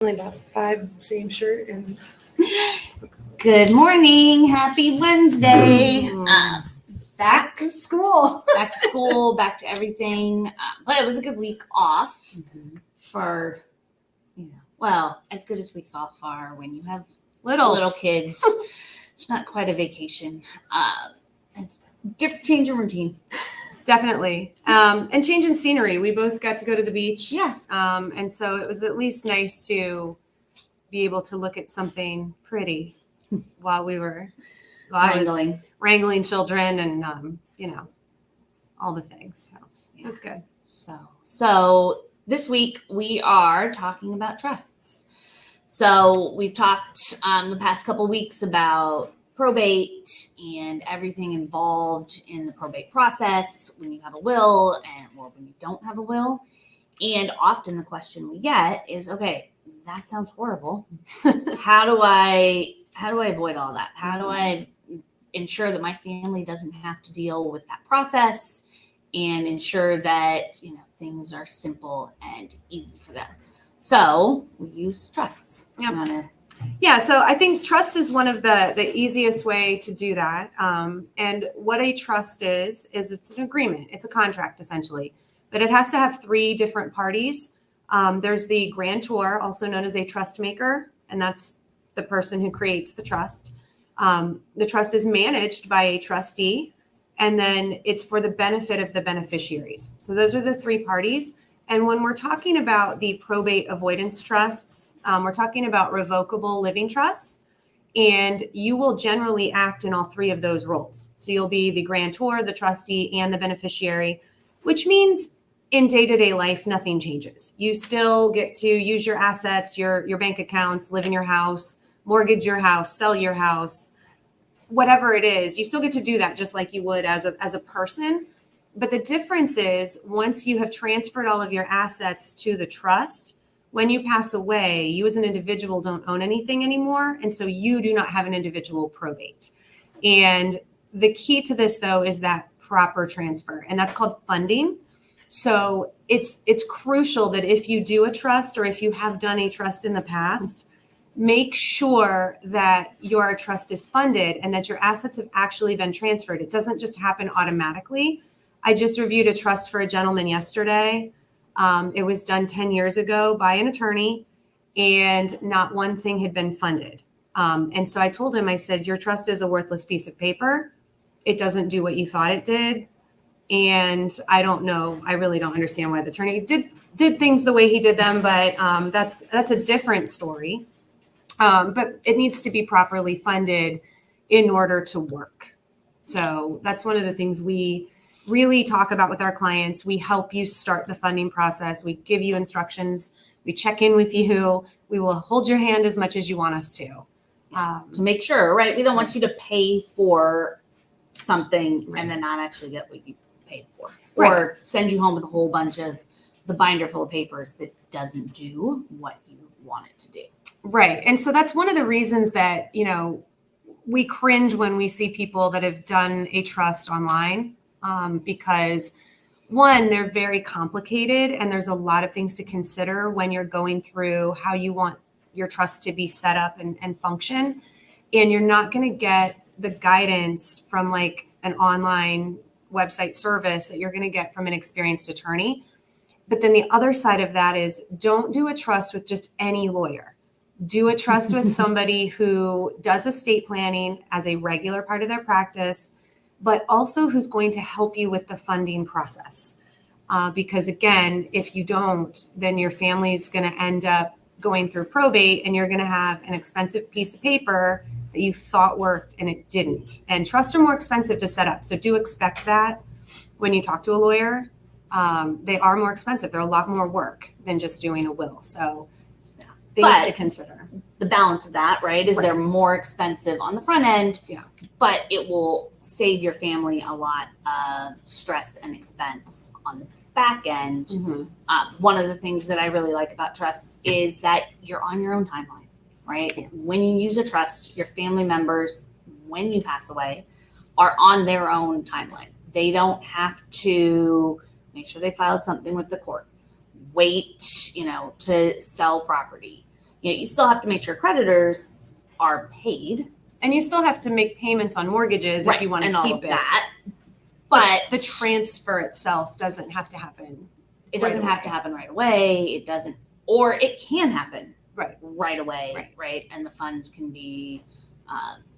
Only bought 5 same shirt and Good morning. Happy Wednesday. back to school. Back to school, back to everything. But it was a good week off for, as good as weeks off are when you have little kids. It's not quite a vacation. It's different change of routine. Definitely. And change in scenery. We both got to go to the beach. Yeah. And so it was at least nice to be able to look at something pretty while I was wrangling children and, all the things. So it was good. So this week we are talking about trusts. So we've talked the past couple weeks about probate and everything involved in the probate process when you have a will or when you don't have a will. And often the question we get is, okay, that sounds horrible. How do I avoid all that? How do I ensure that my family doesn't have to deal with that process and ensure that, things are simple and easy for them? So we use trusts. Yeah, so I think trust is one of the easiest way to do that. And what a trust is it's an agreement. It's a contract, essentially. But it has to have 3 different parties. There's the grantor, also known as a trust maker, and that's the person who creates the trust. The trust is managed by a trustee, and then it's for the benefit of the beneficiaries. So those are the 3 parties. And when we're talking about the probate avoidance trusts, we're talking about revocable living trusts, and you will generally act in all 3 of those roles. So you'll be the grantor, the trustee, and the beneficiary, which means in day-to-day life, nothing changes. You still get to use your assets, your bank accounts, live in your house, mortgage your house, sell your house, whatever it is. You still get to do that just like you would as a person. But the difference is once you have transferred all of your assets to the trust, when you pass away, you as an individual don't own anything anymore. And so you do not have an individual probate. And the key to this, though, is that proper transfer. And that's called funding. So it's crucial that if you do a trust or if you have done a trust in the past, make sure that your trust is funded and that your assets have actually been transferred. It doesn't just happen automatically. I just reviewed a trust for a gentleman yesterday. It was done 10 years ago by an attorney, and not one thing had been funded. And so I told him, I said, your trust is a worthless piece of paper. It doesn't do what you thought it did. And I don't know, I really don't understand why the attorney did things the way he did them, but that's a different story. But it needs to be properly funded in order to work. So that's one of the things we really talk about with our clients. We help you start the funding process. We give you instructions. We check in with you. We will hold your hand as much as you want us to make sure, right? We don't want you to pay for something and then not actually get what you paid for, or send you home with a whole bunch of the binder full of papers that doesn't do what you want it to do. Right. And so that's one of the reasons that, we cringe when we see people that have done a trust online, because one, they're very complicated and there's a lot of things to consider when you're going through how you want your trust to be set up and function. And you're not going to get the guidance from like an online website service that you're going to get from an experienced attorney. But then the other side of that is don't do a trust with just any lawyer. Do a trust with somebody who does estate planning as a regular part of their practice, but also who's going to help you with the funding process. Because again, if you don't, then your family's going to end up going through probate and you're going to have an expensive piece of paper that you thought worked and it didn't. And trusts are more expensive to set up. So do expect that when you talk to a lawyer. They are more expensive. They're a lot more work than just doing a will. So things to consider. The balance of that, right, is they're more expensive on the front end, but it will save your family a lot of stress and expense on the back end. One of the things that I really like about trusts is that you're on your own timeline, right? Yeah. When you use a trust, your family members, when you pass away, are on their own timeline. They don't have to make sure they filed something with the court, wait, to sell property. you still have to make sure creditors are paid. And you still have to make payments on mortgages if you want to keep it. That. But the transfer itself doesn't have to happen. It doesn't have to happen right away. It doesn't, or it can happen right away, right? And the funds can be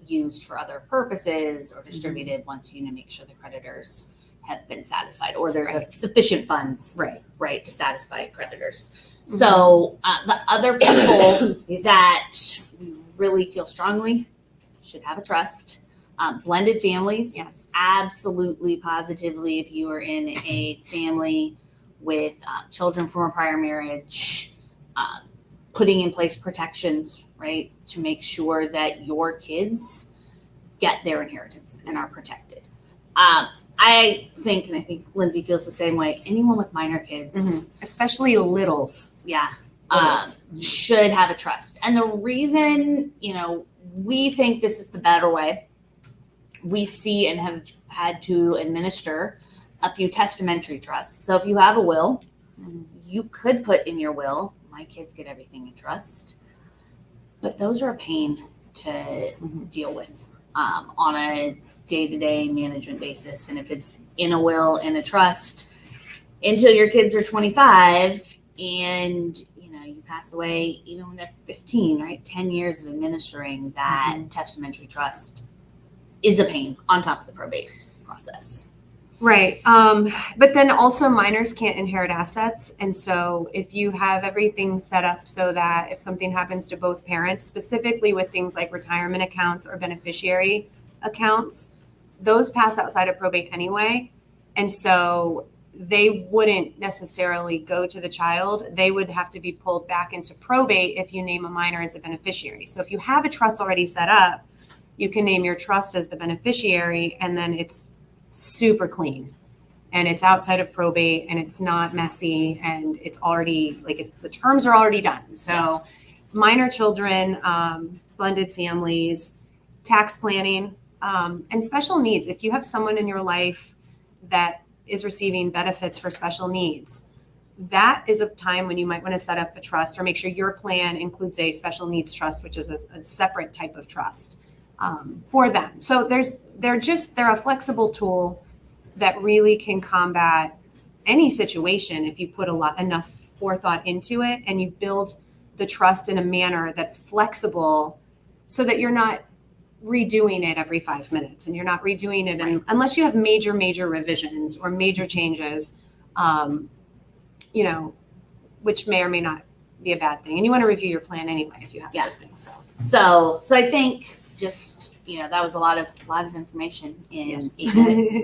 used for other purposes or distributed once you make sure the creditors have been satisfied, or there's a sufficient funds, right, to satisfy creditors. So the other people that we really feel strongly should have a trust. Blended families, absolutely, positively. If you are in a family with children from a prior marriage, putting in place protections, right, to make sure that your kids get their inheritance and are protected. I think, and I think Lindsay feels the same way, anyone with minor kids, especially littles, should have a trust. And the reason, we think this is the better way, we see and have had to administer a few testamentary trusts. So if you have a will, you could put in your will, my kids get everything in trust. But those are a pain to deal with on a day-to-day management basis. And if it's in a will, in a trust, until your kids are 25 and you pass away even when they're 15, right? 10 years of administering that testamentary trust is a pain on top of the probate process. Right. But then also minors can't inherit assets. And so if you have everything set up so that if something happens to both parents, specifically with things like retirement accounts or beneficiary accounts, those pass outside of probate anyway. And so they wouldn't necessarily go to the child. They would have to be pulled back into probate if you name a minor as a beneficiary. So if you have a trust already set up, you can name your trust as the beneficiary, and then it's super clean and it's outside of probate and it's not messy and it's already the terms are already done. So minor children, blended families, tax planning, and special needs. If you have someone in your life that is receiving benefits for special needs, that is a time when you might want to set up a trust or make sure your plan includes a special needs trust, which is a separate type of trust for them. So they're a flexible tool that really can combat any situation if you put enough forethought into it and you build the trust in a manner that's flexible so that you're not redoing it every 5 minutes and you're not redoing it unless you have major revisions or major changes, which may or may not be a bad thing. And you want to review your plan anyway if you have those things. So I think just, that was a lot of information in 8 minutes.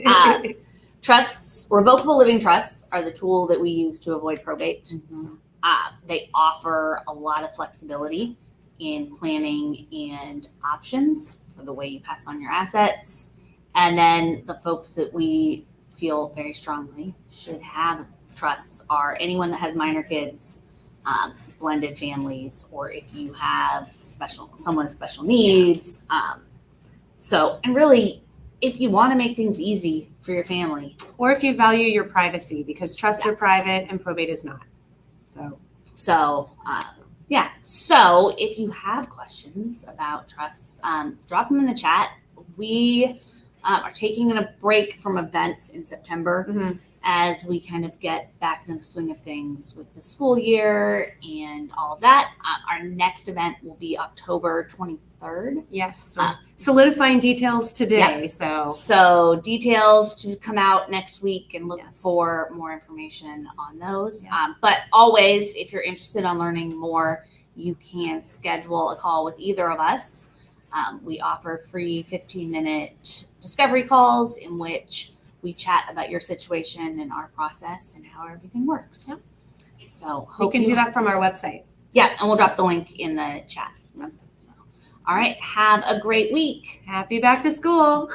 Trusts, revocable living trusts, are the tool that we use to avoid probate. They offer a lot of flexibility in planning and options for the way you pass on your assets. And then the folks that we feel very strongly should have trusts are anyone that has minor kids, blended families, or if you have someone with special needs. And really, if you want to make things easy for your family. Or if you value your privacy, because trusts are private and probate is not. So if you have questions about trusts, drop them in the chat. We are taking a break from events in September as we kind of get back into the swing of things with the school year and all of that. Our next event will be October 23rd. Yes. Solidifying details today. So details to come out next week, and look for more information on those. But always, if you're interested in learning more, you can schedule a call with either of us. We offer free 15-minute discovery calls in which we chat about your situation and our process and how everything works. So you can do that from our website. Yeah, and we'll drop the link in the chat. So, all right, have a great week. Happy back to school.